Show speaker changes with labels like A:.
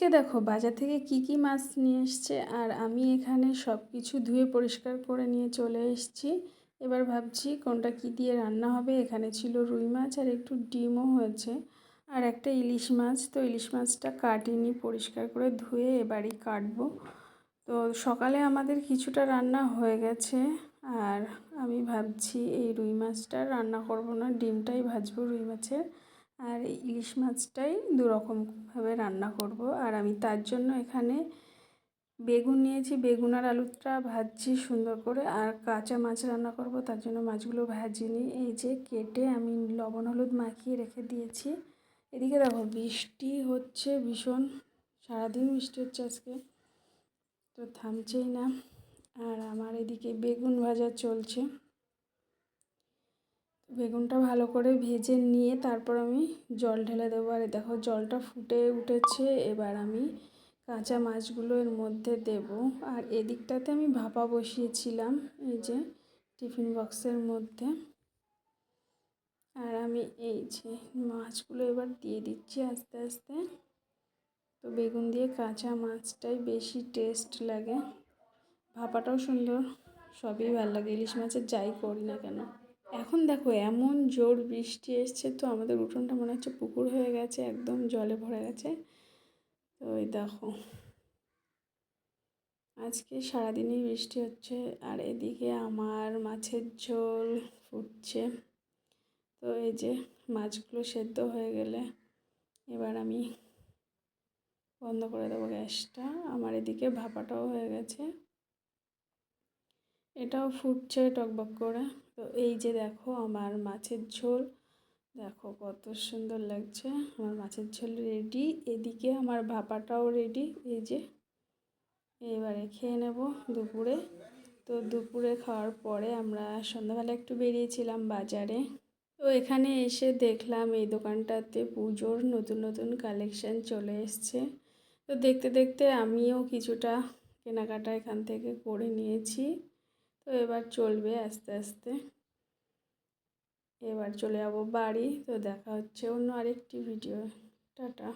A: আজকে দেখো বাজার থেকে কি মাছ নিয়ে এসছে, আর আমি এখানে সব কিছু ধুয়ে পরিষ্কার করে নিয়ে চলে এসেছি। এবার ভাবছি কোনটা কি দিয়ে রান্না হবে। এখানে ছিল রুই মাছ আর একটু ডিমও হয়েছে, আর একটা ইলিশ মাছ। তো ইলিশ মাছটা কাটিনি, পরিষ্কার করে ধুয়ে এবারই কাটবো। তো সকালে আমাদের কিছুটা রান্না হয়ে গেছে, আর আমি ভাবছি এই রুই মাছটা রান্না করব না, ডিমটাই ভাজবো রুই মাছের, আর ইলিশ মাছটাই দুরকমভাবে রান্না করব। আর আমি তার জন্য এখানে বেগুন নিয়েছি, বেগুন আর আলুটা ভাজছি সুন্দর করে, আর কাঁচা মাছ রান্না করব। তার জন্য মাছগুলো ভাজিনি, এই যে কেটে আমি লবণ হলুদ মাখিয়ে রেখে দিয়েছি। এদিকে দেখো বৃষ্টি হচ্ছে ভীষণ, সারাদিন বৃষ্টি হচ্ছে আজকে, তো থামছেই না। আর আমার এদিকে বেগুন ভাজা চলছে। বেগুনটা ভালো করে ভেজে নিয়ে তারপর আমি জল ঢেলে দেবো। আর দেখো জলটা ফুটে উঠেছে, এবার আমি কাঁচা মাছগুলো এর মধ্যে দেব। আর এদিকটাতে আমি ভাপা বসিয়েছিলাম, এই যে টিফিন বক্সের মধ্যে। আর আমি এই যে মাছগুলো এবার দিয়ে দিচ্ছি আস্তে আস্তে। তো বেগুন দিয়ে কাঁচা মাছটাই বেশি টেস্ট লাগে, ভাপাটাও সুন্দর, সবই ভালো লাগে ইলিশ মাছের যাই করি না কেন। এখন দেখো এমন জোর বৃষ্টি এসছে, তো আমাদের উঠোনটা মনে হচ্ছে পুকুর হয়ে গেছে, একদম জলে ভরে গেছে। তো ওই দেখো আজকে সারাদিনই বৃষ্টি হচ্ছে। আর এদিকে আমার মাছের ঝোল ফুটছে। তো এই যে মাছগুলো সেদ্ধ হয়ে গেলে এবার আমি বন্ধ করে দেবো গ্যাসটা। আমার এদিকে ভাপাটাও হয়ে গেছে, এটাও ফুটছে টকবক করে। তো এই যে দেখো আমার মাছের ঝোল, দেখো কত সুন্দর লাগছে। আমার মাছের ঝোল রেডি, এদিকে আমার ভাপাটাও রেডি। এই যে এবারে খেয়ে নেব দুপুরে। তো দুপুরে খাওয়ার পরে আমরা সন্ধ্যাবেলা একটু বেরিয়েছিলাম বাজারে। তো এখানে এসে দেখলাম এই দোকানটাতে পুজোর নতুন নতুন কালেকশান চলে এসছে। তো দেখতে দেখতে আমিও কিছুটা কেনাকাটা এখান থেকে করে নিয়েছি। তো এবার চলবে আস্তে আস্তে, এবার চলে যাব বাড়ি। তো দেখা হচ্ছে অন্য আরেকটি ভিডিও। টাটা।